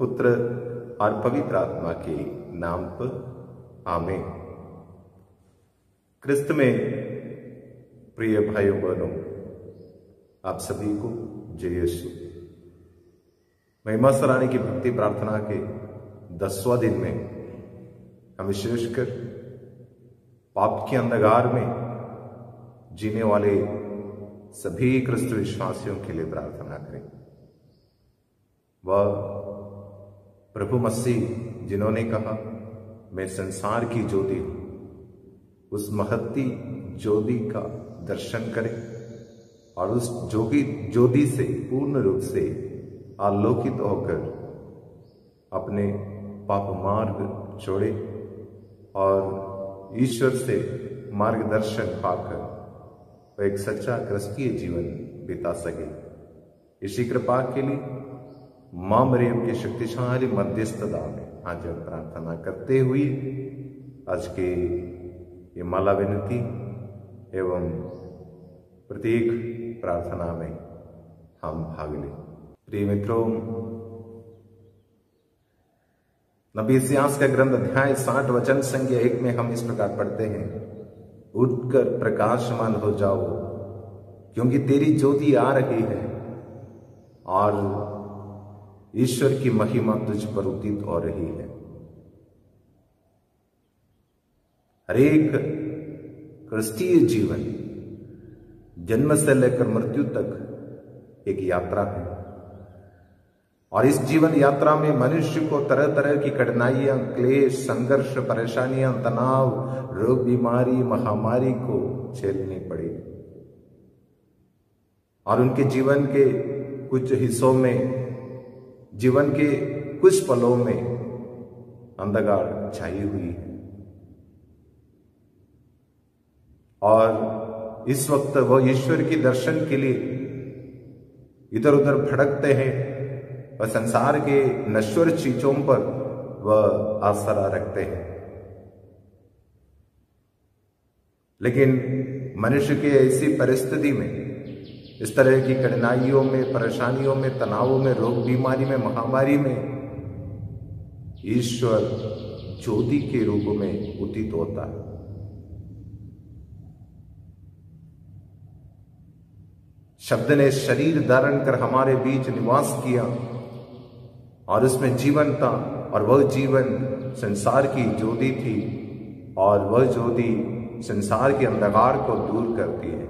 पुत्र और पवित्र आत्मा के नाम पर आमीन। क्रिस्त में प्रिय भाइयों बहनों, आप सभी को जय यीशु। महिमा सराहने की भक्ति प्रार्थना के 10वां दिन में हम विशेषकर पाप के अंधकार में जीने वाले सभी क्रिस्त विश्वासियों के लिए प्रार्थना करें। वह प्रभु मसीह जिन्होंने कहा, मैं संसार की ज्योति हूं, उस महती ज्योति का दर्शन करें और उस ज्योति से पूर्ण रूप से आलोकित होकर अपने पाप मार्ग छोड़े और ईश्वर से मार्गदर्शन पाकर वह एक सच्चा क्रिस्तीय जीवन बिता सके। इसी कृपा के लिए मां मरियम के शक्तिशाली मध्यस्थता में आज हम प्रार्थना करते हुए आज के ये माला विनती एवं प्रत्येक प्रार्थना में हम भाग लें। प्रिय मित्रों, नबी इस्यास का ग्रंथ अध्याय 60 वचन संख्या 1 में हम इस प्रकार पढ़ते हैं, उठकर प्रकाशमान हो जाओ क्योंकि तेरी ज्योति आ रही है और ईश्वर की महिमा तुझ पर उदित हो रही है। हरेक क्रिस्तीय जीवन जन्म से लेकर मृत्यु तक एक यात्रा है और इस जीवन यात्रा में मनुष्य को तरह तरह की कठिनाइयां, क्लेश, संघर्ष, परेशानियां, तनाव, रोग, बीमारी, महामारी को झेलनी पड़ी और उनके जीवन के कुछ हिस्सों में, जीवन के कुछ पलों में अंधकार छाई हुई है और इस वक्त वह ईश्वर के दर्शन के लिए इधर उधर भटकते हैं। वह संसार के नश्वर चीजों पर वह आसरा रखते हैं, लेकिन मनुष्य की ऐसी परिस्थिति में, इस तरह की कठिनाइयों में, परेशानियों में, तनावों में, रोग बीमारी में, महामारी में ईश्वर ज्योति के रूप में उदित होता है। शब्द ने शरीर धारण कर हमारे बीच निवास किया और उसमें जीवन था और वह जीवन संसार की ज्योति थी और वह ज्योति संसार के अंधकार को दूर करती है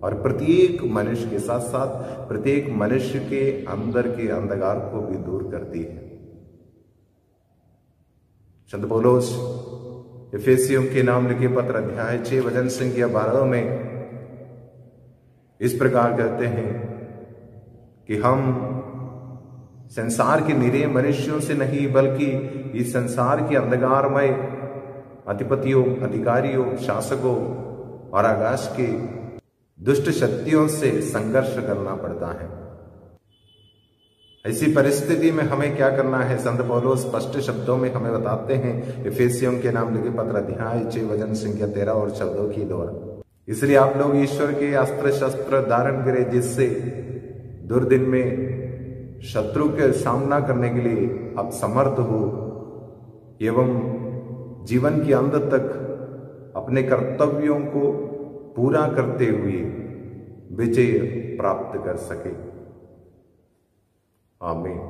और प्रत्येक मनुष्य के साथ साथ प्रत्येक मनुष्य के अंदर के अंधकार को भी दूर करती है। संत पौलुस इफिसियों के नाम लिखे पत्र अध्याय 6 वचन संख्या 12 में इस प्रकार कहते हैं कि हम संसार के निरीह मनुष्यों से नहीं बल्कि इस संसार के अंधकारमय अधिपतियों, अधिकारियों, शासकों और आकाश के दुष्ट शक्तियों से संघर्ष करना पड़ता है। ऐसी परिस्थिति में हमें क्या करना है? संत पौलुस स्पष्ट शब्दों में हमें बताते हैं इफिसियों के नाम लिखे पत्र अध्याय 6 वचन संख्या 13 और 14 की द्वारा, इसलिए आप लोग ईश्वर के अस्त्र शस्त्र धारण करें जिससे दुर्दिन में शत्रु के सामना करने के लिए आप समर्थ हो एवं जीवन के अंत तक अपने कर्तव्यों को पूरा करते हुए विजय प्राप्त कर सके। आमीन।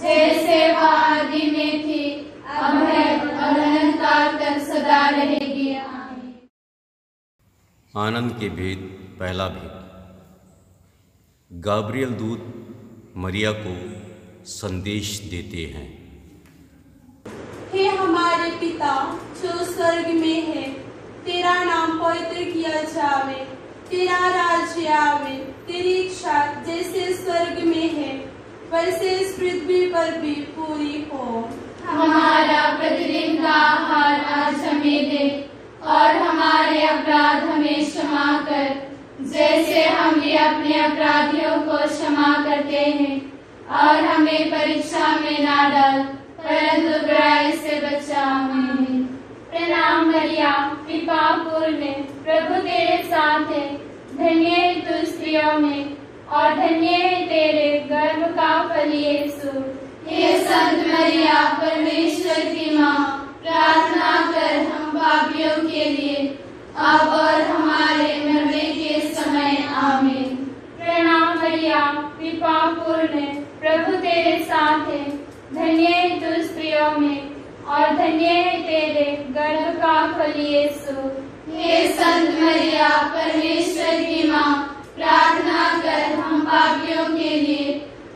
जैसे वह आदि में थी, अब है आनंद के भेद। पहला भेद। गाब्रियल दूत मरिया को संदेश देते हैं। हे हमारे पिता जो स्वर्ग में है, तेरा नाम पवित्र किया जावे, तेरा राज्य आवे, तेरी इच्छा जैसे स्वर्ग में है वैसे इस पृथ्वी पर भी पूरी हो। हमारा प्रतिदिन का आहार आज हमें दे, और हमारे अपराध हमें क्षमा कर, जैसे हम भी अपने अपराधियों को क्षमा करते हैं, और हमें परीक्षा में ना डाल, परंतु बुराई से बचा हमें। प्रणाम मरिया, कृपा पूर्ण, प्रभु तेरे साथ है, धन्य है तू स्त्रियों में, और धन्य है तेरे गर्भ का फल यीशु। हे संत मरिया, परमेश्वर की माँ, प्रार्थना कर हम पापियों के लिए, अब और हमारे मरने के समय। आमीन। प्रणाम मरिया, कृपा पूर्ण, प्रभु तेरे साथ है, धन्य है तू स्त्रियों में, और धन्य है तेरे गर्भ का फल यीशु। हे संत मरिया, परमेश्वर की माँ, प्रार्थना कर हम पापियों के लिए,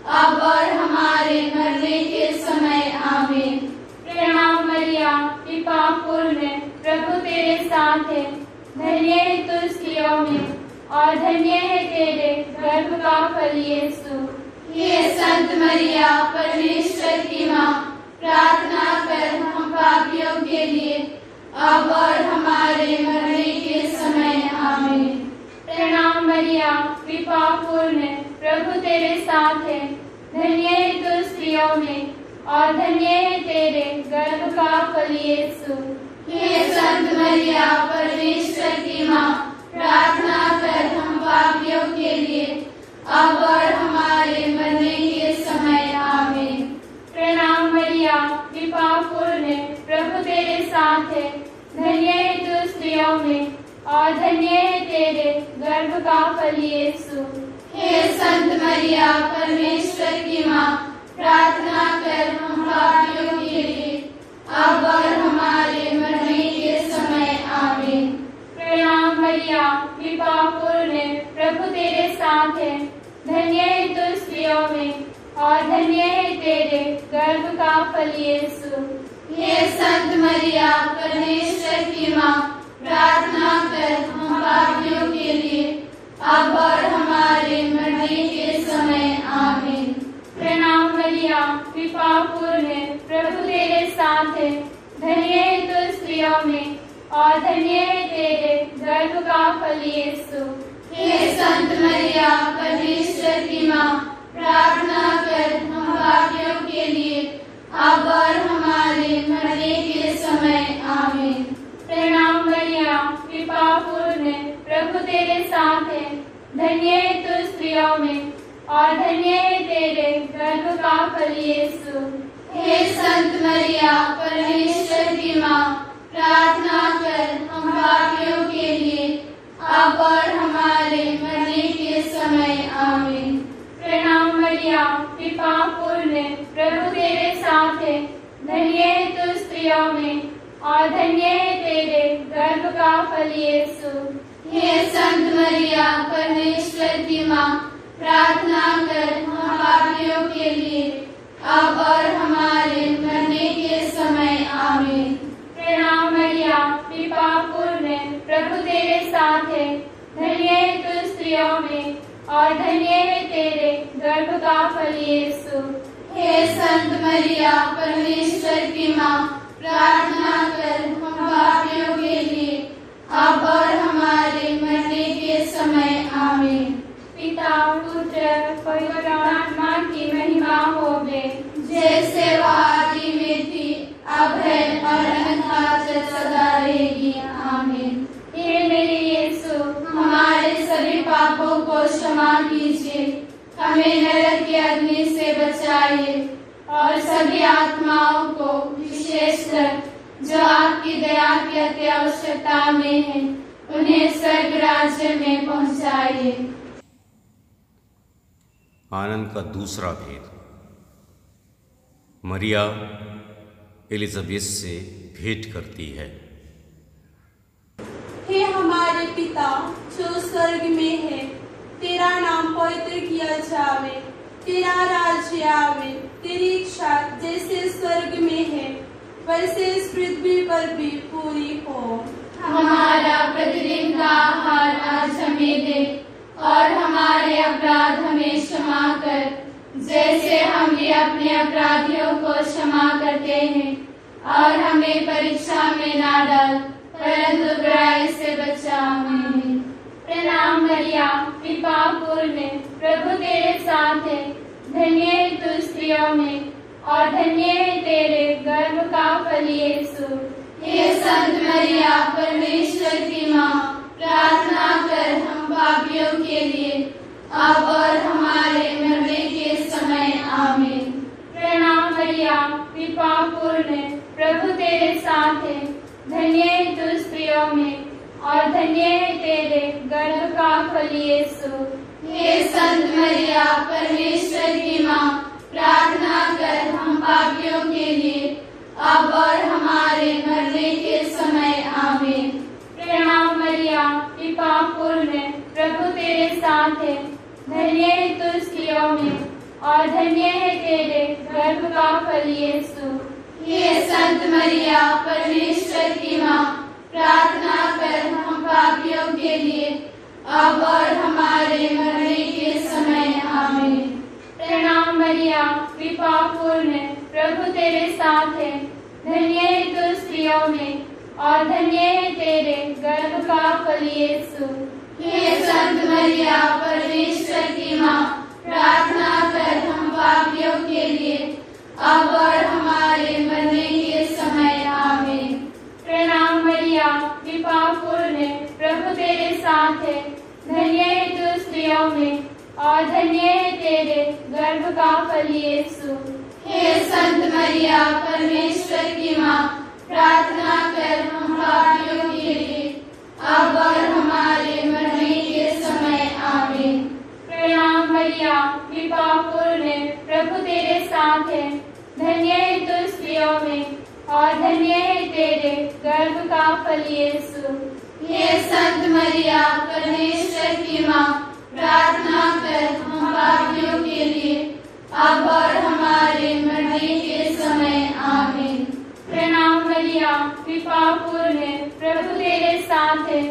अब और हमारे मरने के समय। आमीन। प्रणाम मरिया, कृपा पूर्ण, प्रभु तेरे साथ है, धन्य है तू स्त्रियों में, और धन्य है तेरे गर्भ का फल यीशु। हे संत मरिया, परमेश्वर की माँ, प्रार्थना कर हम पापियों के लिए, अब और हमारे मरने के समय। आमीन। प्रणाम मरिया, कृपा पूर्ण, प्रभु तेरे साथ है, धन्य है तू स्त्रियों में, और धन्य है तेरे गर्भ का फल यीशु। हे संत मरिया, परमेश्वर की माँ, प्रार्थना कर हम पापियों के लिए, अब और हमारे मरने के समय। आमीन। प्रणाम मरिया, कृपा पूर्ण, प्रभु तेरे साथ है, धन्य है तू स्त्रियों में, और धन्य है तेरे गर्भ का फल यीशु। हे संत मरिया, परमेश्वर की माँ, प्रार्थना कर हम पापियों के लिए, अब और हमारे मरने के समय। आमीन। प्रणाम मरिया, कृपा पूर्ण, प्रभु तेरे साथ है, धन्य है तू स्त्रियों में, और धन्य है तेरे गर्भ का फल यीशु। हे संत मरिया, परमेश्वर की माँ, प्रार्थना कर हम पापियों के लिए, अब और हमारे मरने के समय। आमीन। प्रणाम मरिया, कृपा पूर्ण, प्रभु तेरे साथ है, धन्य है तू स्त्रियों में, और धन्य है तेरे गर्भ का फल यीशु। हे संत मरिया, परमेश्वर की माँ, प्रार्थना कर हम पापियों के लिए, अब और हमारे मरने के समय। आमीन। प्रणाम मरिया, कृपा पूर्ण, प्रभु तेरे साथ है, धन्य है तू स्त्रियों में, और धन्य है तेरे गर्भ का फल यीशु। हे संत मरिया, परमेश्वर की माँ, प्रार्थना कर हम पापियों के लिए, अब और हमारे मरने के समय। आमीन। प्रणाम मरिया, कृपा पूर्ण, प्रभु तेरे साथ है, धन्य है तू स्त्रियों में, और धन्य है तेरे गर्भ का फल यीशु। हे संत मरिया, परमेश्वर की माँ, प्रार्थना कर हम पापियों के लिए, अब और हमारे मरने के समय। आमीन। प्रणाम मरिया, कृपा पूर्ण, प्रभु तेरे साथ है, धन्य है तू स्त्रियों में, और धन्य है तेरे गर्भ का फल यीशु। हे संत मरिया, परमेश्वर की माँ, प्रार्थना कर हम पापियों के लिए, अब और हमारे मरने के समय। आमीन। पिता, पुत्र, पवित्र आत्मा की महिमा होवे, जैसे वह आदि में थी, अब है, और अनंत सदा रहेगी। आमीन। हे मेरे यीशु, हमारे सभी पापों को क्षमा कीजिए, हमें नरक की अग्नि से बचाइए, और सभी आत्माओं को, विशेषकर जो आपकी दया की अति आवश्यकता में है, उन्हें स्वर्ग राज्य में पहुंचाइए। आनंद का दूसरा भेद। मरिया एलिजाबेथ से भेंट करती है। हे हमारे हमारे पिता जो स्वर्ग में है, तेरा नाम पवित्र किया जावे, तेरा राज्य आवे, तेरी इच्छा जैसे स्वर्ग में है वैसे इस पृथ्वी पर भी पूरी हो। हमारा प्रतिदिन का आहार आज हमें दे, और हमारे अपराध हमें क्षमा कर, जैसे हम भी अपने अपराधियों को क्षमा करते हैं, और हमें परीक्षा में ना डाल, परंतु बुराई से बचा। आमीन। प्रणाम मरिया, कृपा पूर्ण, प्रभु तेरे साथ है, धन्य है तू स्त्रियों में, और धन्य है तेरे गर्भ का फल यीशु। हे संत मरिया, परमेश्वर की माँ, प्रार्थना कर हम पापियों के लिए, अब और हमारे मरने के समय। आमीन। प्रणाम मरिया, कृपा पूर्ण, प्रभु तेरे साथ है, धन्य है तू स्त्रियों में, और धन्य है तेरे गर्भ का फल यीशु। हे संत मरिया, परमेश्वर की माँ, प्रार्थना कर हम पापियों के लिए, अब और हमारे मरने के समय। आमीन। प्रणाम मरिया, कृपा पूर्ण, प्रभु तेरे साथ है, धन्य है तू स्त्रियों में, और धन्य है तेरे गर्भ का फल यीशु। हे संत मरिया, परमेश्वर की माँ, प्रार्थना कर हम पापियों के लिए, अब और हमारे मरने के समय। आमीन। प्रणाम मरिया, कृपा पूर्ण, प्रभु तेरे साथ है, धन्य है तू स्त्रियों में, और धन्य है तेरे गर्भ का फल यीशु। हे संत मरिया, परमेश्वर की माँ, प्रार्थना कर हम पापियों के लिए, अब और हमारे मरने के समय। आमीन। प्रणाम मरिया, कृपा पूर्ण, प्रभु तेरे साथ है, धन्य है तू स्त्रियों में, और धन्य है तेरे गर्भ का फल यीशु। हे संत मरिया, परमेश्वर की माँ, प्रार्थना कर हम पापियों के लिए, अब और हमारे मरने के समय। आमीन। प्रणाम मरिया, कृपा पूर्ण, प्रभु तेरे साथ है, धन्य है तू स्त्रियों में, और धन्य है तेरे गर्भ का फल यीशु। हे संत मरिया, परमेश्वर की माँ, प्रार्थना कर हम पापियों के लिए, अब और हमारे मरने के समय। आमीन। प्रणाम मरिया, कृपा पूर्ण, प्रभु तेरे साथ है,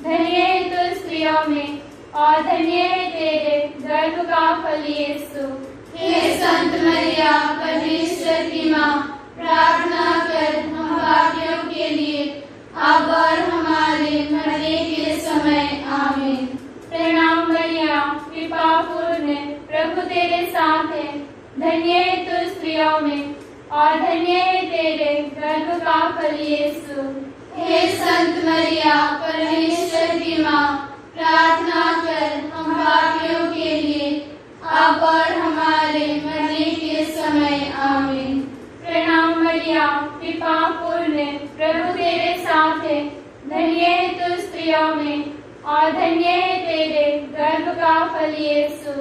धन्य है तू स्त्रियों में, और धन्य है तेरे गर्भ का फल यीशु। हे संत मरिया, परमेश्वर की माँ, प्रार्थना कर हम पापियों के लिए, अब और हमारे मरने के समय। आमीन। प्रणाम मरिया, कृपा पूर्ण, प्रभु तेरे साथ है, धन्य है तू स्त्रियों में, और धन्य है तेरे गर्भ का फल यीशु। हे संत मरिया, परमेश्वर की माँ, प्रार्थना कर हम पापियों के लिए, अब और हमारे मरने के समय। आमीन। प्रणाम मरिया, कृपा पूर्ण, प्रभु तेरे साथ है, धन्य है तू स्त्रियों में, और धन्य है तेरे गर्भ का फल यीशु।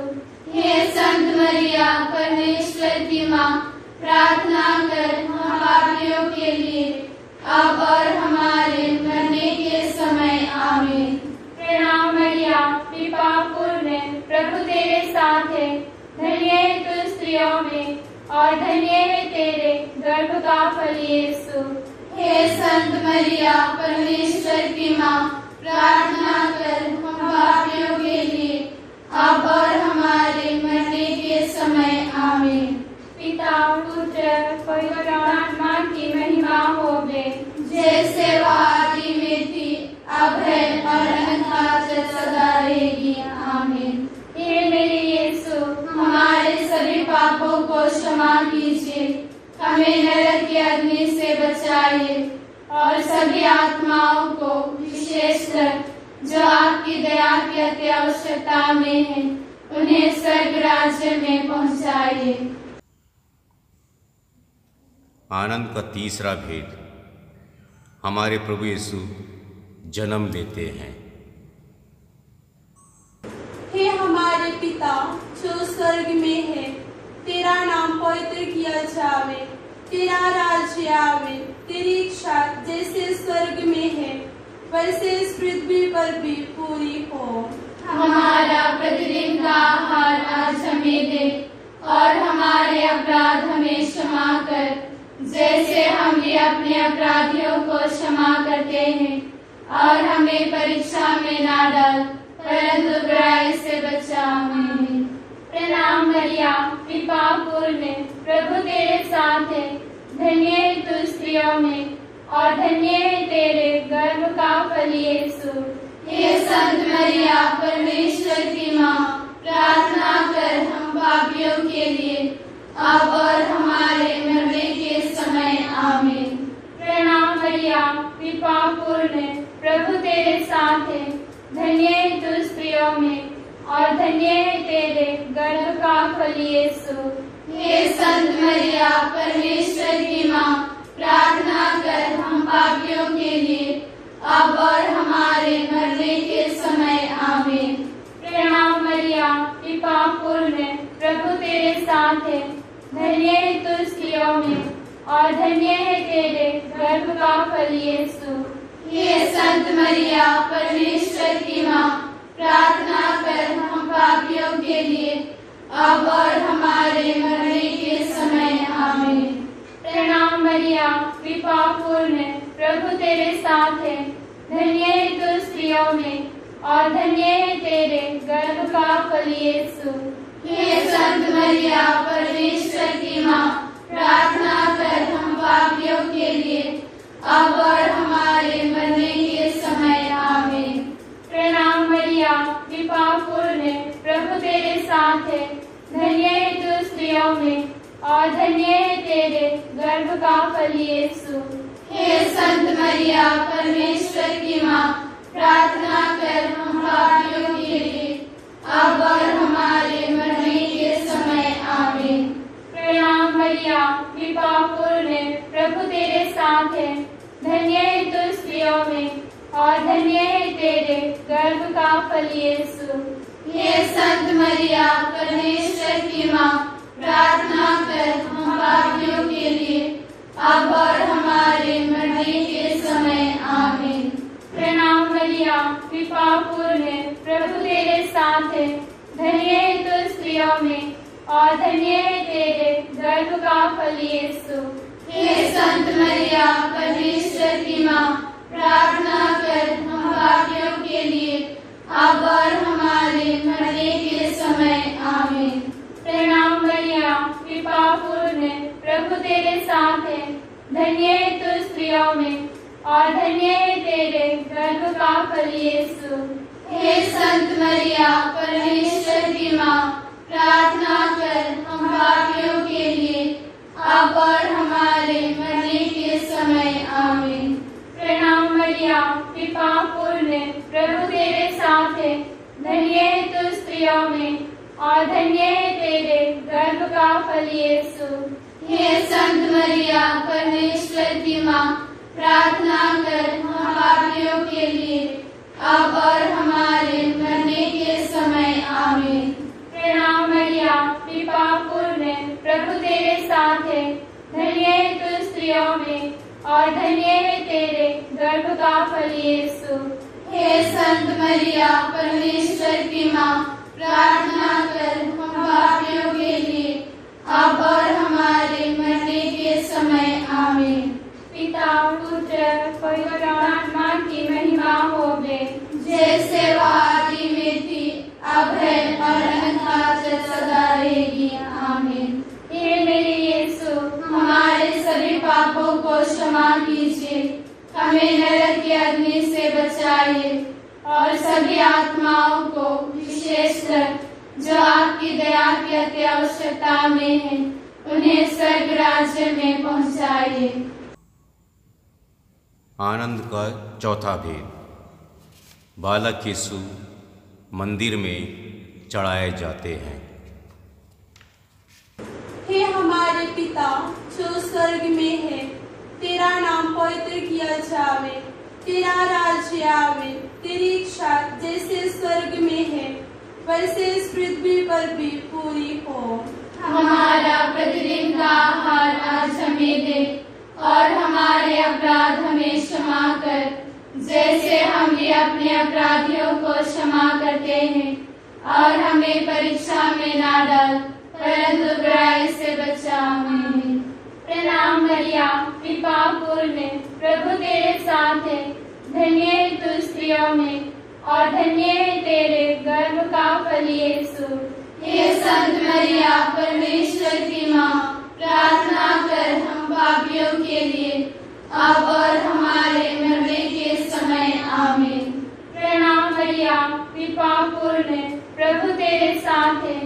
हे संत मरिया, परमेश्वर की माँ, प्रार्थना कर हम पापियों के लिए, अब और हमारे मरने के समय। आमीन। प्रणाम मरिया, कृपा पूर्ण, प्रभु तेरे साथ है, धन्य है तू स्त्रियों में, और धन्य है तेरे गर्भ का फल यीशु। हे संत मरिया, परमेश्वर की माँ, प्रार्थना कर हम पापियों के लिए, अब और हमारे मरने के समय। आमीन। पिता, पुत्र, पवित्र आत्मा की महिमा होवे, जैसे वह आदि में थी, अब है, और अनंतकाल तक सदा रहेगी। आमीन। हे मेरे यीशु, हमारे सभी पापों को क्षमा कीजिए, हमें नरक की अग्नि से बचाइए, और सभी आत्माओं को, विशेषकर जो आपकी दया की अति आवश्यकता में है, उन्हें स्वर्ग राज्य में पहुंचाइए। आनंद का तीसरा भेद, हमारे प्रभु यीशु जन्म लेते हैं। हे हमारे पिता जो स्वर्ग में है, तेरा नाम पवित्र किया जावे, तेरा राज्य आवे, तेरी इच्छा जैसे स्वर्ग में है वैसे इस पृथ्वी पर भी पूरी हो। हमारा प्रतिदिन का आहार आज हमें दे, और हमारे अपराध हमें क्षमा कर, जैसे हम भी अपने अपराधियों को क्षमा करते हैं। और हमें परीक्षा में ना डाल, परंतु बुराई से बचा। आमीन। प्रणाम मरिया, कृपा पूर्ण, प्रभु तेरे साथ है। धन्य है तू स्त्रियों में, और धन्य है तेरे गर्भ का फल यीशु। हे संत मरिया, परमेश्वर की माँ, प्रार्थना कर हम पापियों के लिए, अब और हमारे मरने के समय। आमीन। प्रणाम मरिया, कृपा पूर्ण, प्रभु तेरे साथ है। धन्य है तू स्त्रियों में, और धन्य है तेरे गर्भ का फल यीशु। हे संत मरिया, परमेश्वर की माँ, प्रार्थना कर हम पापियों के लिए, अब और हमारे मरने के समय। आमीन। प्रणाम मरिया, कृपा पूर्ण, प्रभु तेरे साथ है। धन्य है तू स्त्रियों में, और धन्य है तेरे गर्भ का फल यीशु। हे संत मरिया, परमेश्वर की माँ, प्रार्थना कर हम पापियों के लिए, अब और हमारे मरने के समय। आमीन। प्रणाम मरिया, कृपा पूर्ण, प्रभु तेरे साथ है। धन्य है तू स्त्रियों में, और धन्य है तेरे गर्भ का फल यीशु। हे संत मरिया, परमेश्वर की माँ, प्रार्थना कर हम पापियों के लिए, अब और हमारे मरने के समय। आमीन। प्रणाम मरिया, कृपा पूर्ण, प्रभु तेरे साथ है। धन्य है तू स्त्रियों में, और धन्य है तेरे गर्भ का फल यीशु। हे संत मरिया, परमेश्वर की माँ, प्रार्थना कर हम पापियों के लिए, अब और हमारे मरने के समय। आमीन। प्रणाम मरिया, कृपा पूर्ण, प्रभु तेरे साथ है। धन्य है तू स्त्रियों में, और धन्य है तेरे गर्भ का फल यीशु। हे संत मरिया, परमेश्वर की माँ, प्रार्थना कर हम पापियों के लिए, अब और हमारे मरने के समय। आमीन। प्रणाम मरिया, कृपा पूर्ण, प्रभु तेरे साथ है। धन्य है तू स्त्रियों में, और धन्य है तेरे गर्भ का फल यीशु। हे संत मरिया, परमेश्वर की माँ, प्रार्थना कर हम पापियों के लिए, अब और हमारे मरने के समय। आमीन। प्रणाम मरिया, कृपा पूर्ण, प्रभु तेरे साथ है। धन्य है तू स्त्रियों में, और धन्य है तेरे गर्भ का फल यीशु। हे संत मरिया, परमेश्वर की माँ, प्रार्थना कर हम पापियों के लिए, अब और हमारे मरने के समय। आमीन। प्रणाम मरिया, कृपा पूर्ण, प्रभु तेरे साथ है। धन्य है तू स्त्रियों में, और धन्य है तेरे गर्भ का फल यीशु। हे संत मरिया, परमेश्वर की माँ, प्रार्थना कर हम पापियों के लिए, अब और हमारे मरने के समय। आमीन। प्रणाम मरिया, कृपा पूर्ण, प्रभु तेरे साथ है। धन्य है तू स्त्रियों में, और धन्य है तेरे गर्भ का फल यीशु। हे संत मरिया, परमेश्वर की माँ, प्रार्थना कर हम पापियों के लिए, अब और हमारे मरने के समय। आमीन। पिता, पुत्र, पवित्र आत्मा की महिमा होवे, जैसे वह आदि में थी, अब है, और अनंत सदा रहेगी। आमीन। हे मेरे यीशु, हमारे सभी पापों को क्षमा कीजिए, हमें नरक की अग्नि से बचाइए, और सभी आत्माओं को, विशेषकर जो आपकी दया की अति आवश्यकता में है, उन्हें स्वर्ग राज्य में पहुंचाइए। आनंद का चौथा भेद। बालक यीशु मंदिर में चढ़ाए जाते हैं। हे हमारे पिता जो स्वर्ग में है, तेरा नाम पवित्र किया जावे, तेरा राज्य आवे, तेरी इच्छा जैसे स्वर्ग में है, वैसे इस पृथ्वी पर भी पूरी हो। हमारा प्रतिदिन का आहार आज हमें दे, और हमारे अपराध हमें क्षमा कर, जैसे हम भी अपने अपराधियों को क्षमा करते हैं, और हमें परीक्षा में ना डाल, परंतु बुराई से बचा। आमीन। प्रणाम मरिया, कृपा पूर्ण, प्रभु तेरे साथ है, धन्य है तू स्त्रियों में, और धन्य है तेरे गर्भ का फल यीशु। हे संत मरिया, परमेश्वर की माँ, प्रार्थना कर हम पापियों के लिए, अब और हमारे मरने के समय। आमीन। प्रणाम मरिया, कृपा पूर्ण, प्रभु तेरे साथ है,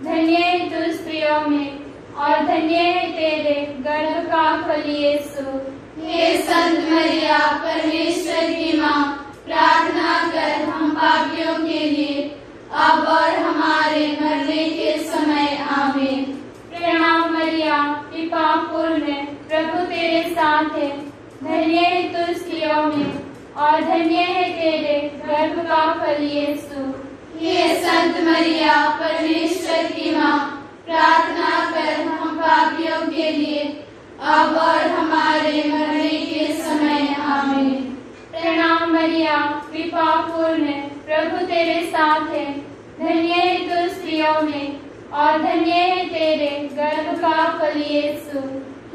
धन्य है तू स्त्रियों में, और धन्य है तेरे गर्भ का फल यीशु। हे संत मरिया, परमेश्वर की माँ, प्रार्थना कर हम पापियों के लिए, अब और हमारे मरने के समय। आमीन। प्रणाम मरिया, कृपा पूर्ण, प्रभु तेरे साथ है, धन्य है तू स्त्रियों में, और धन्य है तेरे गर्भ का फल यीशु। हे संत मरिया, परमेश्वर की माँ, प्रार्थना कर हम पापियों के लिए, अब और हमारे मरने के समय। आमीन। प्रणाम मरिया, कृपा पूर्ण, प्रभु तेरे साथ है, धन्य है तू स्त्रियों में, और धन्य है तेरे गर्भ का फल यीशु।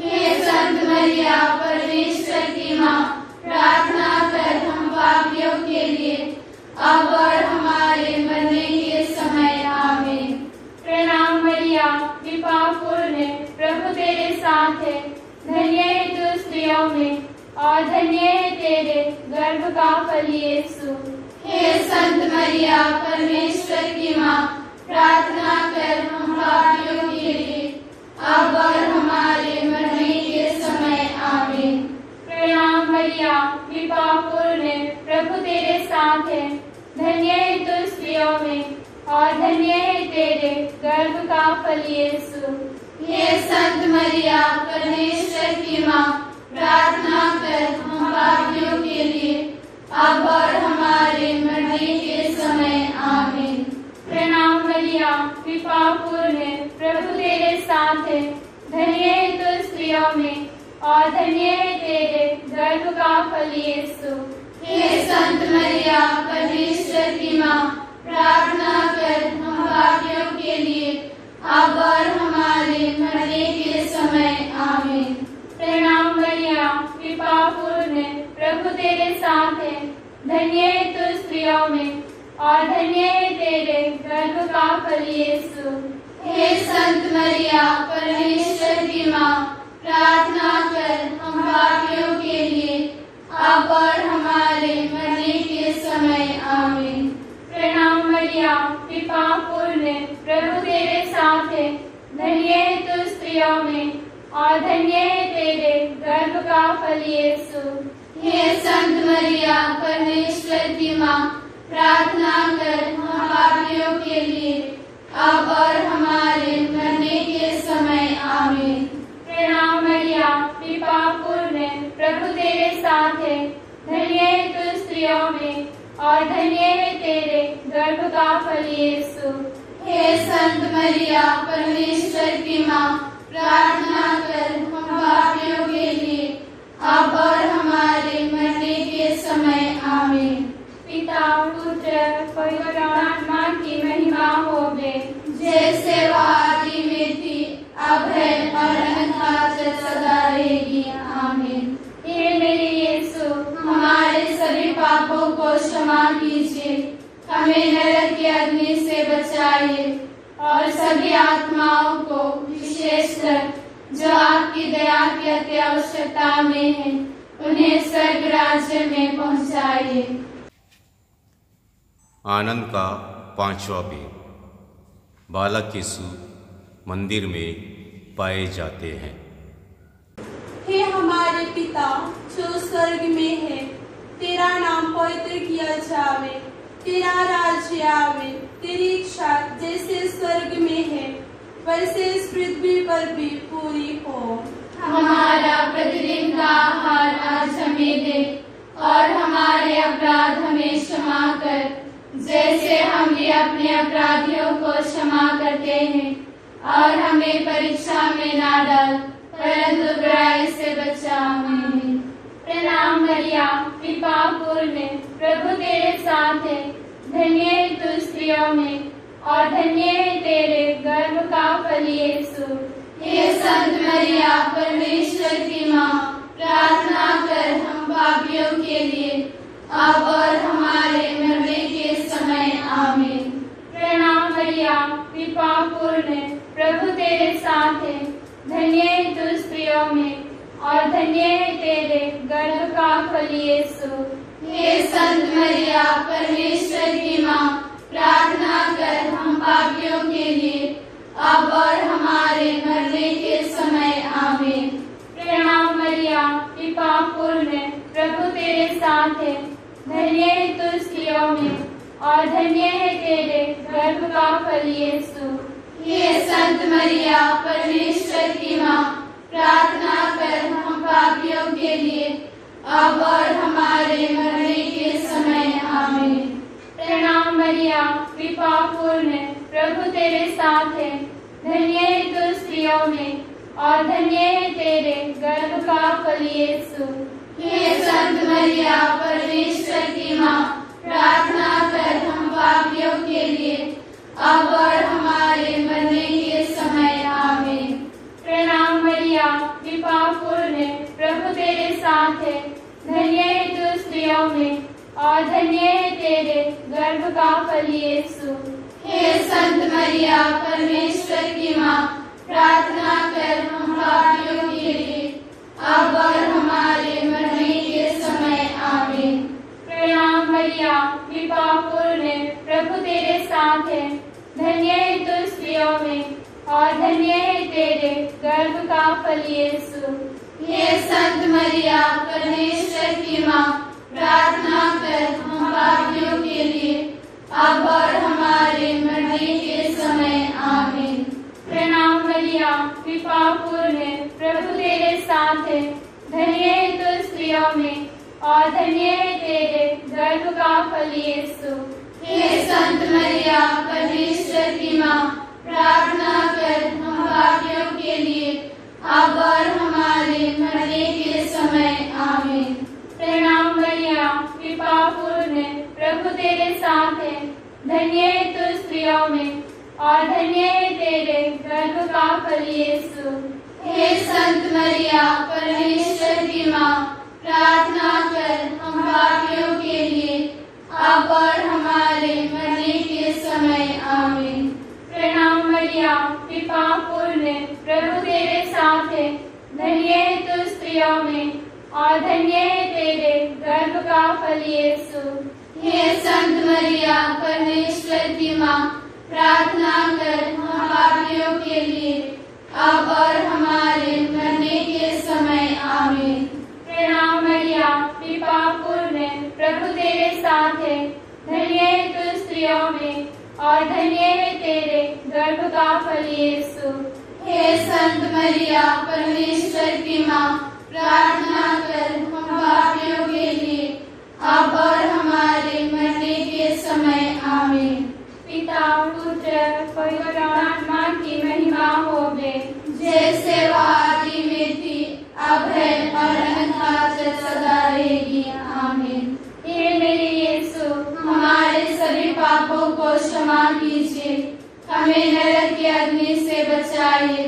हे संत मरिया, परमेश्वर की माँ, प्रार्थना कर हम पापियों के लिए, अब और हमारे मरने के समय। आमीन। प्रणाम मरिया, कृपा पूर्ण, प्रभु तेरे साथ है, धन्य है तू स्त्रियों में, और धन्य है तेरे गर्भ का फल यीशु। हे संत मरिया, परमेश्वर की माँ, प्रार्थना कर हम पापियों के लिए, अब और हमारे मरने के समय। आमीन। प्रणाम मरिया, कृपा पूर्ण, प्रभु तेरे साथ है, धन्य है तू स्त्रियों में, और धन्य है तेरे गर्भ का फल यीशु। हे संत मरिया, परमेश्वर की माँ, प्रार्थना कर हम पापियों के लिए, अब और हमारे मरने के समय। आमीन। प्रणाम मरिया, कृपा पूर्ण, प्रभु तेरे साथ है, धन्य है तू स्त्रियों में, और धन्य है तेरे गर्भ का फल यीशु। हे संत मरिया, परमेश्वर की माँ, प्रार्थना कर हम पापियों के लिए, अब और हमारे मरने के समय। आमीन। प्रणाम मरिया, कृपा पूर्ण, प्रभु तेरे साथ है, धन्य है तू स्त्रियों में, और धन्य है तेरे गर्भ का फल यीशु। हे संत मरिया, परमेश्वर की माँ, प्रार्थना कर हम पापियों के लिए, अब और हमारे मरने के समय। आमीन। प्रणाम मरिया, कृपा पूर्ण, प्रभु तेरे साथ है, धन्य है तू स्त्रियों में, और धन्य है तेरे गर्भ का फल यीशु। हे संत मरिया, परमेश्वर की माँ, प्रार्थना कर हम पापियों के लिए, अब और हमारे मरने के समय। आमीन। प्रणाम मरिया, कृपा पूर्ण, प्रभु तेरे साथ है, धन्य है तू स्त्रियों में, और धन्य है तेरे गर्भ का फल यीशु। हे संत मरिया, परमेश्वर की माँ, प्रार्थना कर हम पापियों के लिए, अब और हमारे मरने के समय। आमीन। पिता, पुत्र, पवित्र आत्मा की महिमा होवे, जैसे वह आदि में थी, अब है, और अनंतकाल तक सदा रहेगी। आमीन। हे मेरे यीशु, हमारे सभी पापों को क्षमा कीजिए, हमें नरक की अग्नि से बचाइए, और सभी आत्माओं को, विशेषकर जो आपकी दया की अति आवश्यकता में है, उन्हें स्वर्ग राज्य में पहुंचाइए। आनंद का पांचवा भेद। बालक यीशु मंदिर में पाए जाते हैं। हे हमारे पिता जो स्वर्ग में है, तेरा नाम पवित्र किया जावे, तेरा राज्य आवे, तेरी इच्छा जैसे स्वर्ग में है, वैसे इस पृथ्वी पर भी पूरी हो। हमारा प्रतिदिन का आहार आज हमें दे, और हमारे अपराध हमें क्षमा कर, जैसे हम भी अपने अपराधियों को क्षमा करते हैं, और हमें परीक्षा में ना डाल, परंतु बुराई से बचा। आमीन। प्रणाम मरिया, कृपा पूर्ण, साथ है, धन्य है तू स्त्रियों में, और धन्य है तेरे गर्भ का फल यीशु। हे संत मरिया, परमेश्वर की माँ, प्रार्थना कर हम पापियों के लिए, अब और हमारे मरने के समय। आमीन। प्रणाम मरिया, कृपा पूर्ण, प्रभु तेरे साथ है, धन्य है तू स्त्रियों में, और धन्य है तेरे गर्भ का फल यीशु। हे संत मरिया, परमेश्वर की माँ, प्रार्थना कर हम पापियों के लिए, अब और हमारे मरने के समय। आमीन। प्रणाम मरिया, कृपा पूर्ण, प्रभु तेरे साथ है, धन्य है तू स्त्रियों में, और धन्य है तेरे गर्भ का फल यीशु। हे संत मरिया, परमेश्वर की माँ, प्रार्थना कर हम पापियों के लिए, अब और हमारे मरने के समय। आमीन। प्रणाम मरिया, कृपा पूर्ण, प्रभु तेरे साथ है, धन्य है तू स्त्रियों में, और धन्य है तेरे गर्भ का फल यीशु। हे संत मरिया, परमेश्वर की माँ, प्रार्थना कर हम पापियों के लिए, अब और हमारे मरने के समय। आमीन। प्रणाम मरिया, कृपा पूर्ण, प्रभु तेरे साथ है, धन्य है तू स्त्रियों में, और धन्य है तेरे गर्भ का फल यीशु। हे संत मरिया, परमेश्वर की माँ, प्रार्थना कर हम पापियों के लिए, अब और हमारे मरने के समय। आमीन। प्रणाम मरिया, कृपा पूर्ण, प्रभु तेरे साथ है, धन्य है तू स्त्रियों में, और धन्य है तेरे गर्भ का फल यीशु। हे संत मरिया, परमेश्वर की माँ, प्रार्थना कर हम पापियों के लिए, अब और हमारे मरने के समय। आमीन। प्रणाम मरिया, कृपा पूर्ण, प्रभु तेरे साथ है, धन्य है तू स्त्रियों में, और धन्य है तेरे गर्भ का फल यीशु। हे संत मरिया, परमेश्वर की माँ, प्रार्थना कर हम पापियों के लिए, अब और हमारे मरने के समय। आमीन। प्रणाम मरिया, कृपा पूर्ण, प्रभु तेरे साथ है, धन्य है तू स्त्रियों में, और धन्य है तेरे गर्भ का फल यीशु। हे संत मरिया, परमेश्वर की माँ, प्रार्थना कर हम पापियों के लिए, अब और हमारे मरने के समय। आमीन। प्रणाम मरिया, कृपा पूर्ण, प्रभु तेरे साथ है, धन्य है तू स्त्रियों में, और धन्य है तेरे गर्भ का फल यीशु। हे संत मरिया, परमेश्वर की माँ, प्रार्थना कर हम पापियों के लिए, अब और हमारे मरने के समय। आमीन। प्रणाम मरिया, कृपा पूर्ण, प्रभु तेरे साथ है, धन्य है तू स्त्रियों में, और धन्य है तेरे गर्भ का फल यीशु। हे संत मरिया, परमेश्वर की माँ, प्रार्थना कर हम पापियों के लिए, अब और हमारे मरने के समय। आमीन। पिता, पुत्र, पवित्र आत्मा की महिमा होवे, जैसे वह आदि में थी, अब है, और अनंत सदा रहेगी। आमीन। हे मेरे यीशु, हमारे सभी पापों को क्षमा कीजिए, हमें नरक की अग्नि से बचाइए,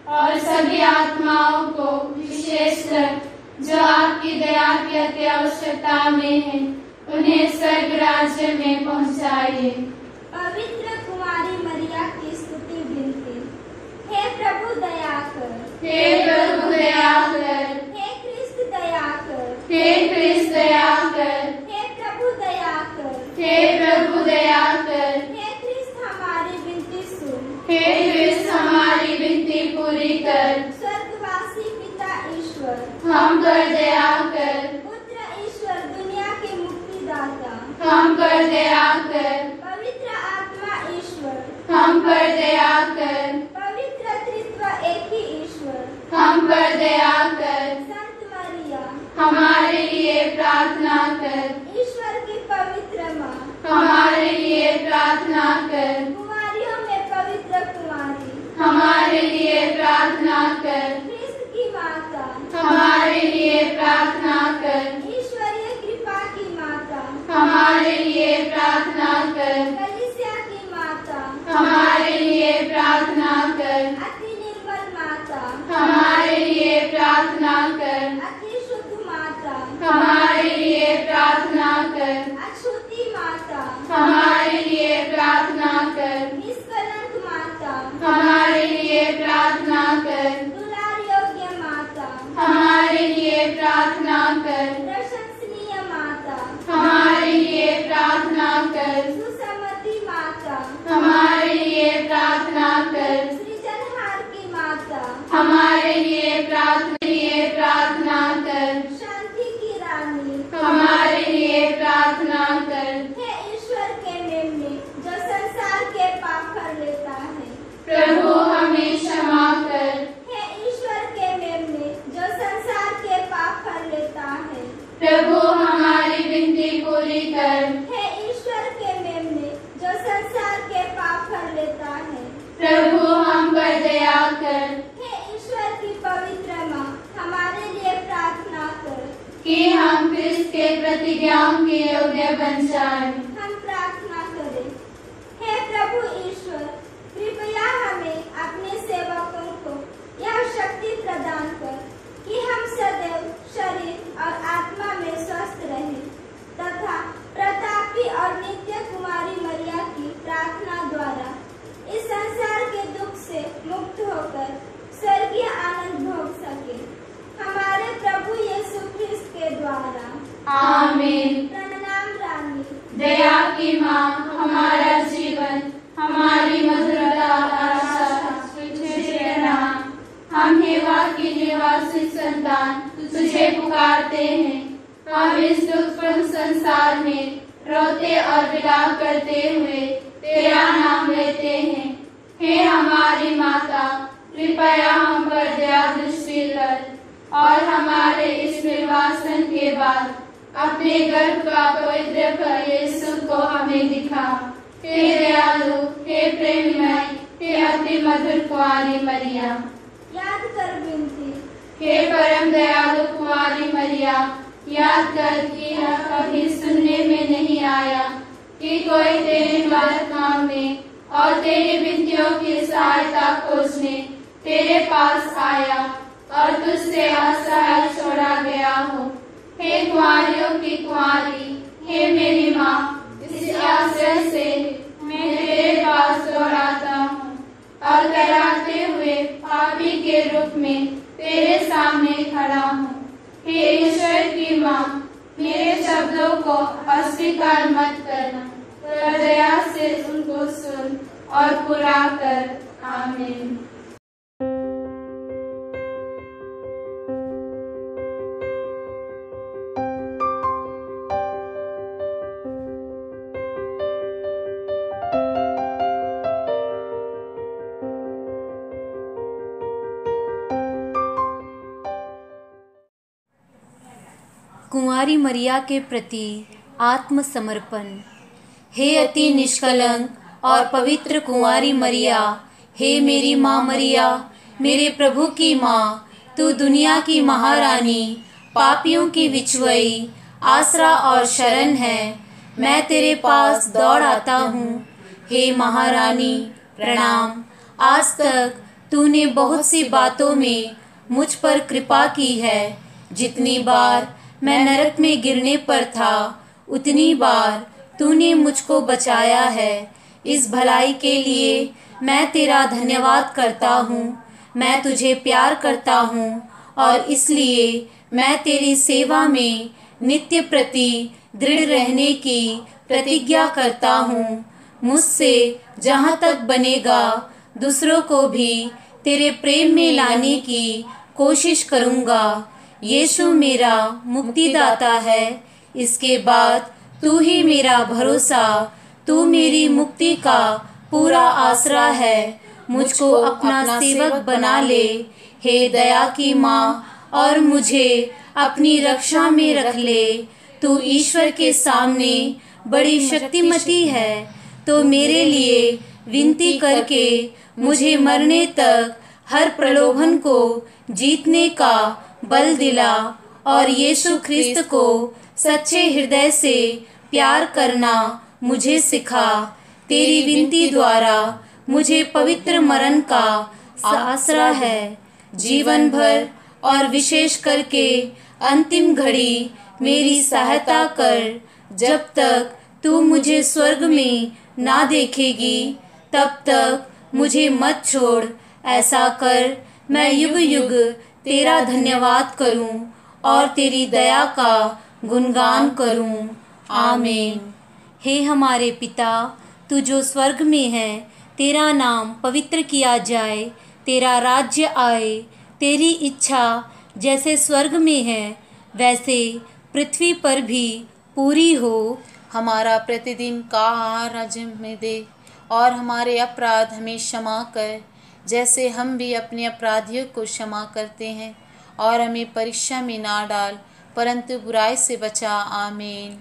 और सभी आत्माओं को, विशेषकर जो आपकी दया की अति आवश्यकता में है, उन्हें स्वर्ग राज्य में पहुँचाइए। पवित्र कुमारी मरिया की स्तुति विनती। हे प्रभु दया कर, हे प्रभु दया कर, हे क्रिस्त दया कर, हे क्रिस्त दया कर, हे प्रभु दया कर, हे प्रभु दया कर, हे क्रिस्त हमारी विनती सुन, हे क्रिस्त हमारी विनती पूरी कर। स्वर्गवासी पिता ईश्वर, हम पर दया कर, पुत्र ईश्वर दुनिया के मुक्तिदाता, हम पर दया कर, पवित्र आत्मा ईश्वर, हम पर दया कर, पवित्र त्रित्व एक ही ईश्वर, हम पर दया कर। संत मरिया, हमारे लिए प्रार्थना कर, ईश्वर की पवित्र माँ, हमारे लिए प्रार्थना कर, कुमारियों में पवित्र कुमारी, हमारे लिए प्रार्थना कर, क्रिस्त की माता, हमारे लिए प्रार्थना कर, ईश्वरीय कृपा की माता, हमारे लिए हमारे लिए प्रार्थना कर। शांति की रानी, हमारे लिए प्रार्थना कर। हे ईश्वर के मेमने जो संसार के पाप कर लेता है, प्रभु हमें क्षमा कर। हे ईश्वर के मेमने जो संसार के पाप कर लेता है, प्रभु हमारी विनती पूरी कर। हे ईश्वर के मेमने जो संसार के पाप कर लेता है, प्रभु हम पर दया कर। हे ईश्वर की पवित्र माँ, हमारे लिए प्रार्थना कर कि हम क्रिस्त के प्रतिज्ञाओं के योग्य बन जाएं। हम प्रार्थना करें। हे प्रभु ईश्वर, कृपया हमें अपने सेवकों को यह शक्ति प्रदान कर कि हम सदैव शरीर और आत्मा में स्वस्थ रहें तथा प्रतापी और नित्य कुमारी मरिया की प्रार्थना द्वारा इस संसार के दुख से मुक्त होकर स्वर्गीय आनंद भोग सके, हमारे प्रभु यीशु ख्रिस्त के द्वारा। आमीन। प्रणाम रानी, दया की माँ, हमारा जीवन, हमारी मधुरता आशा तुझे प्रणाम। हम हेवा की निवासी संतान तुझे पुकारते हैं। हम इस दुखपूर्ण संसार में रोते और विलाप करते हुए तेरा नाम लेते हैं। हे हमारी माता, कृपया हम पर दया दृष्टि कर और हमारे इस निर्वासन के बाद अपने गर्भ का पवित्र फल यीशु को हमें दिखा। हे दयालु, हे प्रेममय, हे अति मधुर कुंवारी मरिया। याद कर विनती। हे परम दयालु कुंवारी मरिया, याद कर कि यह कभी सुनने में नहीं आया कि कोई तेरी मदद मांगने और तेरी विनतियों की सहायता खोजने तेरे पास आया और तुझसे असहाय छोड़ा गया हो। हे कुंवारियों की कुंवारी, हे मेरी माँ, इस आश्रय से मैं तेरे पास दौड़ाता हूँ और कराते हुए पापी के रूप में तेरे सामने खड़ा हूँ। हे ईश्वर की माँ, मेरे शब्दों को अस्वीकार मत करना, पर दया से उनको सुन और पूरा कर। आमीन। कुंवारी मरिया के प्रति आत्मसमर्पण। हे अति निष्कलंक और पवित्र कुंवारी मरिया, हे मेरी माँ मरिया, मेरे प्रभु की माँ, तू दुनिया की महारानी, पापियों की विचवई, आसरा और शरण है। मैं तेरे पास दौड़ आता हूँ। हे महारानी, प्रणाम। आज तक तूने बहुत सी बातों में मुझ पर कृपा की है। जितनी बार मैं नरक में गिरने पर था, उतनी बार तूने मुझको बचाया है। इस भलाई के लिए मैं तेरा धन्यवाद करता हूँ। मैं तुझे प्यार करता हूँ और इसलिए मैं तेरी सेवा में नित्य प्रति दृढ़ रहने की प्रतिज्ञा करता हूँ। मुझसे जहाँ तक बनेगा दूसरों को भी तेरे प्रेम में लाने की कोशिश करूँगा। यीशु मेरा मुक्तिदाता है। इसके बाद तू ही मेरा भरोसा, तू मेरी मुक्ति का पूरा आसरा है। मुझको अपना सेवक बना ले, हे दया की माँ, और मुझे अपनी रक्षा में रख ले। तू ईश्वर के सामने बड़ी शक्तिमती है, तो मेरे लिए विनती करके मुझे मरने तक हर प्रलोभन को जीतने का बल दिला और यीशु ख्रिस्त को सच्चे हृदय से प्यार करना मुझे सिखा। तेरी विनती द्वारा मुझे पवित्र मरण का आसरा है। जीवन भर और विशेष करके अंतिम घड़ी मेरी सहायता कर। जब तक तू मुझे स्वर्ग में ना देखेगी, तब तक मुझे मत छोड़। ऐसा कर मैं युग युग तेरा धन्यवाद करूं और तेरी दया का गुणगान करूं। आमीन। हे हमारे पिता, तू जो स्वर्ग में है, तेरा नाम पवित्र किया जाए, तेरा राज्य आए, तेरी इच्छा जैसे स्वर्ग में है वैसे पृथ्वी पर भी पूरी हो। हमारा प्रतिदिन का आहार आज हमें दे, और हमारे अपराध हमें क्षमा कर जैसे हम भी अपने अपराधियों को क्षमा करते हैं, और हमें परीक्षा में ना डाल परंतु बुराई से बचा। आमीन।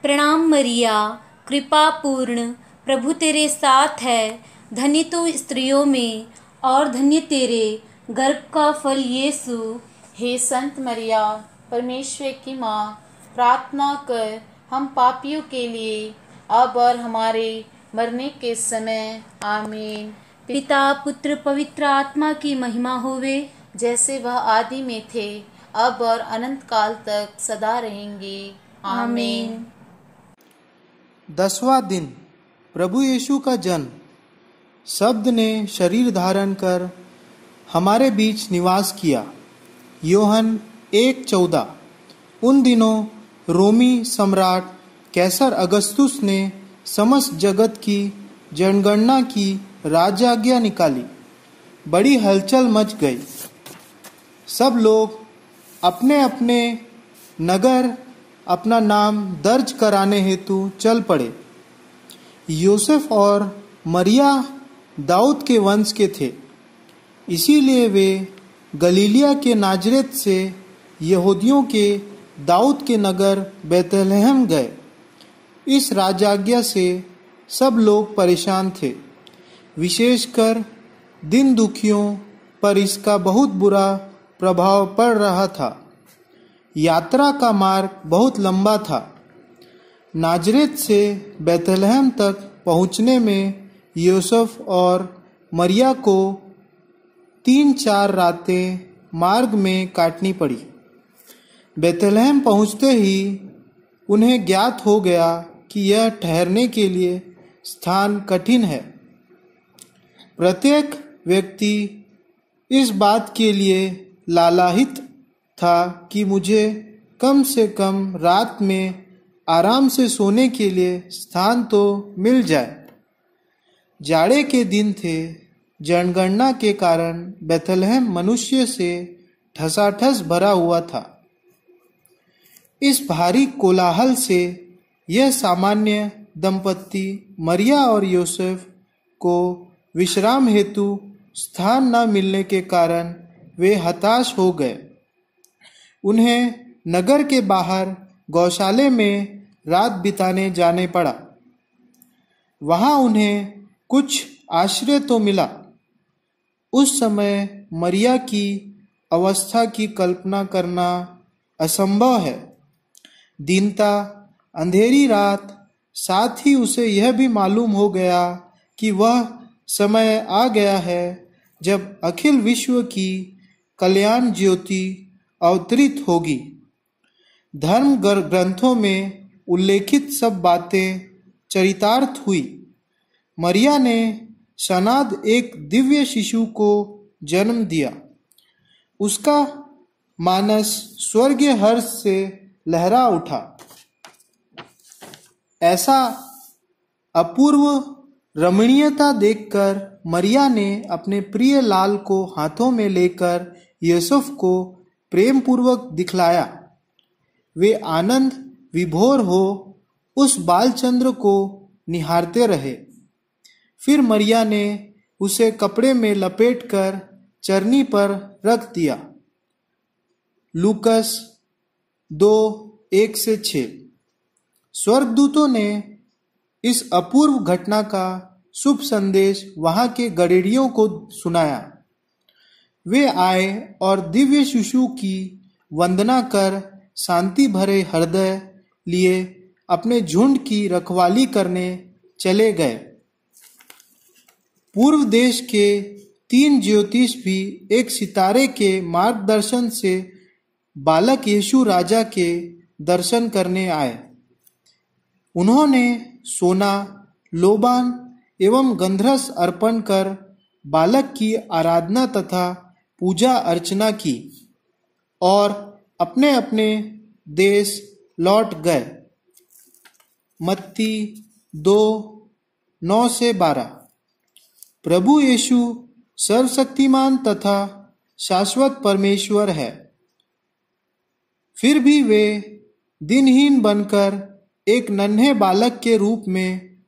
प्रणाम मरिया, कृपा पूर्ण, प्रभु तेरे साथ है, धन्य तू स्त्रियों में और धन्य तेरे गर्भ का फल यीशु। हे संत मरिया, परमेश्वर की माँ, प्रार्थना कर हम पापियों के लिए अब और हमारे मरने के समय। आमीन। पिता पुत्र पवित्र आत्मा की महिमा होवे, जैसे वह आदि में थे अब और अनंत काल तक सदा रहेंगे। आमीन। 10वां दिन प्रभु यीशु का जन्म। शब्द ने शरीर धारण कर हमारे बीच निवास किया। योहन 1:14। उन दिनों रोमी सम्राट कैसर अगस्तुस ने समस्त जगत की जनगणना की राजआज्ञा निकाली। बड़ी हलचल मच गई। सब लोग अपने अपने नगर अपना नाम दर्ज कराने हेतु चल पड़े। यूसुफ और मरिया दाऊद के वंश के थे, इसीलिए वे गलीलिया के नाजरेत से यहूदियों के दाऊद के नगर बैतलहम गए। इस राजआज्ञा से सब लोग परेशान थे, विशेषकर दिन दुखियों पर इसका बहुत बुरा प्रभाव पड़ रहा था। यात्रा का मार्ग बहुत लंबा था। नाजरेत से बैतलहम तक पहुंचने में यूसुफ और मरिया को 3-4 रातें मार्ग में काटनी पड़ी। बैतलहम पहुंचते ही उन्हें ज्ञात हो गया कि यह ठहरने के लिए स्थान कठिन है। प्रत्येक व्यक्ति इस बात के लिए लालायित था कि मुझे कम से कम रात में आराम से सोने के लिए स्थान तो मिल जाए। जाड़े के दिन थे। जनगणना के कारण बैतलहम मनुष्य से ठसाठस भरा हुआ था। इस भारी कोलाहल से यह सामान्य दंपत्ति मरिया और यूसुफ को विश्राम हेतु स्थान न मिलने के कारण वे हताश हो गए। उन्हें नगर के बाहर गौशाले में रात बिताने जाने पड़ा। वहां उन्हें कुछ आश्रय तो मिला। उस समय मरिया की अवस्था की कल्पना करना असंभव है। दीनता, अंधेरी रात, साथ ही उसे यह भी मालूम हो गया कि वह समय आ गया है जब अखिल विश्व की कल्याण ज्योति अवतरित होगी। धर्म ग्रंथों में उल्लेखित सब बातें चरितार्थ हुई। मरिया ने सनाद एक दिव्य शिशु को जन्म दिया। उसका मानस स्वर्गीय हर्ष से लहरा उठा। ऐसा अपूर्व रमणीयता देखकर मरिया ने अपने प्रिय लाल को हाथों में लेकर यूसुफ को प्रेम पूर्वक दिखलाया। वे आनंद विभोर हो उस बालचंद्र को निहारते रहे। फिर मरिया ने उसे कपड़े में लपेटकर चरनी पर रख दिया। लूकस 2:1-6। स्वर्गदूतों ने इस अपूर्व घटना का शुभ संदेश वहां के गडेरियों को सुनाया। वे आए और दिव्य शिशु की वंदना कर शांति भरे हृदय लिए अपने झुंड की रखवाली करने चले गए। पूर्व देश के 3 ज्योतिष भी एक सितारे के मार्गदर्शन से बालक यीशु राजा के दर्शन करने आए। उन्होंने सोना, लोबान एवं गंधरस अर्पण कर बालक की आराधना तथा पूजा अर्चना की और अपने अपने देश लौट गए। मत्ती 2:9-12। प्रभु यीशु सर्वशक्तिमान तथा शाश्वत परमेश्वर है। फिर भी वे दिनहीन बनकर एक नन्हे बालक के रूप में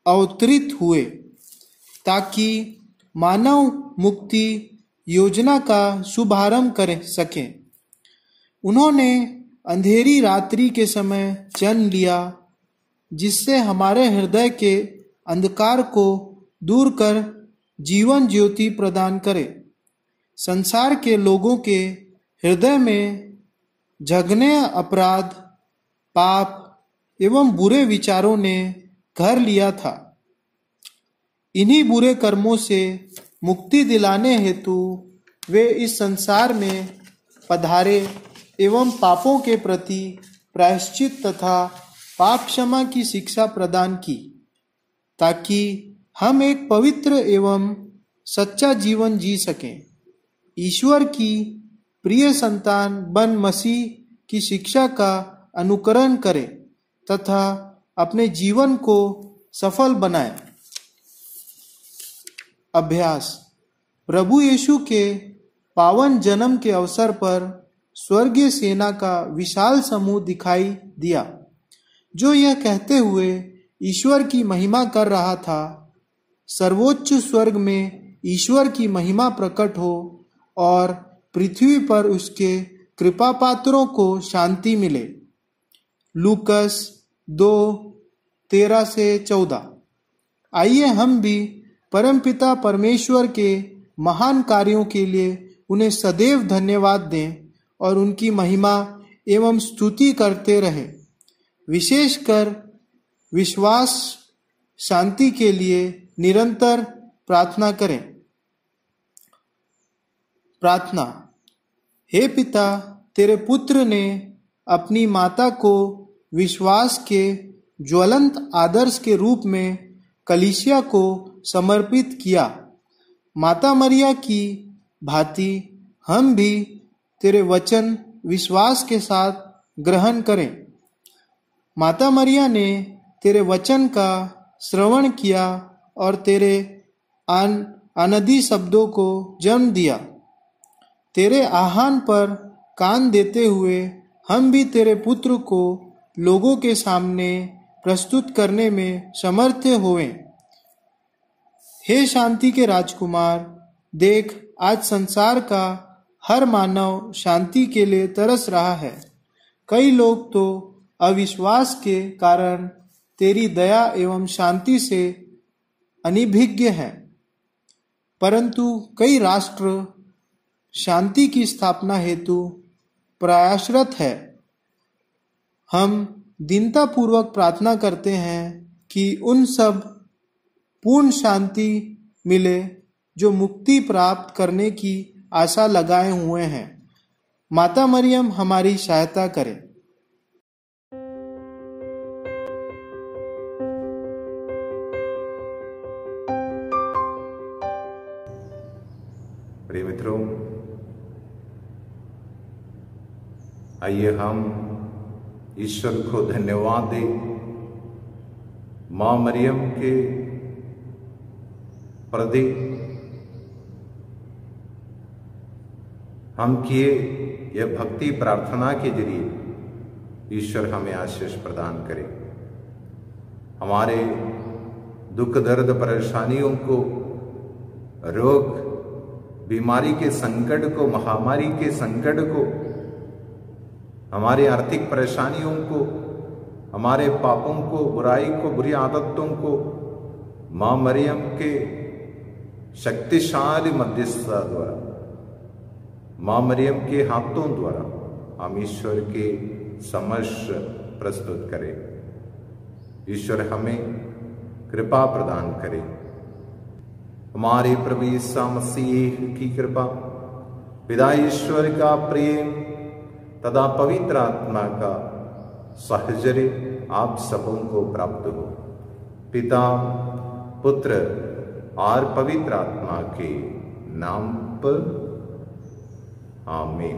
अवतरित हुए ताकि मानव मुक्ति योजना का शुभारंभ कर सके। उन्होंने अंधेरी रात्रि के समय जन्म लिया, जिससे हमारे हृदय के अंधकार को दूर कर जीवन ज्योति प्रदान करे। संसार के लोगों के हृदय में जघन्य अपराध, पाप एवं बुरे विचारों ने घर लिया था। इन्हीं बुरे कर्मों से मुक्ति दिलाने हेतु वे इस संसार में पधारे एवं पापों के प्रति प्रायश्चित तथा पाप क्षमा की शिक्षा प्रदान की, ताकि हम एक पवित्र एवं सच्चा जीवन जी सकें। ईश्वर की प्रिय संतान बन मसीह की शिक्षा का अनुकरण करें तथा अपने जीवन को सफल बनाएं। अभ्यास। प्रभु यीशु के पावन जन्म के अवसर पर स्वर्गीय सेना का विशाल समूह दिखाई दिया, जो यह कहते हुए ईश्वर की महिमा कर रहा था, सर्वोच्च स्वर्ग में ईश्वर की महिमा प्रकट हो और पृथ्वी पर उसके कृपा पात्रों को शांति मिले। लूकस 2:13-14। आइए हम भी परमपिता परमेश्वर के महान कार्यों के लिए उन्हें सदैव धन्यवाद दें और उनकी महिमा एवं स्तुति करते रहें। विशेषकर विश्वास शांति के लिए निरंतर प्रार्थना करें। प्रार्थना। हे पिता, तेरे पुत्र ने अपनी माता को विश्वास के ज्वलंत आदर्श के रूप में कलीसिया को समर्पित किया। माता मरिया की भांति हम भी तेरे वचन विश्वास के साथ ग्रहण करें। माता मरिया ने तेरे वचन का श्रवण किया और तेरे अनदी शब्दों को जन्म दिया। तेरे आह्वान पर कान देते हुए हम भी तेरे पुत्र को लोगों के सामने प्रस्तुत करने में समर्थ होवें। हे शांति के राजकुमार, देख आज संसार का हर मानव शांति के लिए तरस रहा है। कई लोग तो अविश्वास के कारण तेरी दया एवं शांति से अनभिज्ञ हैं, परंतु कई राष्ट्र शांति की स्थापना हेतु प्रयासरत है। हम दीनतापूर्वक प्रार्थना करते हैं कि उन सब पूर्ण शांति मिले जो मुक्ति प्राप्त करने की आशा लगाए हुए हैं। माता मरियम हमारी सहायता करें। प्रिय मित्रों, आइए हम ईश्वर को धन्यवाद दें मां मरियम के प्रति हम किए यह भक्ति प्रार्थना के जरिए ईश्वर हमें आशीष प्रदान करे। हमारे दुख दर्द परेशानियों को, रोग बीमारी के संकट को, महामारी के संकट को, हमारे आर्थिक परेशानियों को, हमारे पापों को, बुराई को, बुरी आदतों को मां मरियम के शक्तिशाली मध्यस्थता द्वारा, मां मरियम के हाथों द्वारा हम ईश्वर के समक्ष प्रस्तुत करें। ईश्वर हमें कृपा प्रदान करे। हमारे प्रभु यीशु मसीह की कृपा, पिता ईश्वर का प्रेम तथा पवित्र आत्मा का साहचर्य आप सबों को प्राप्त हो। पिता, पुत्र और पवित्र आत्मा के नाम पर आमीन।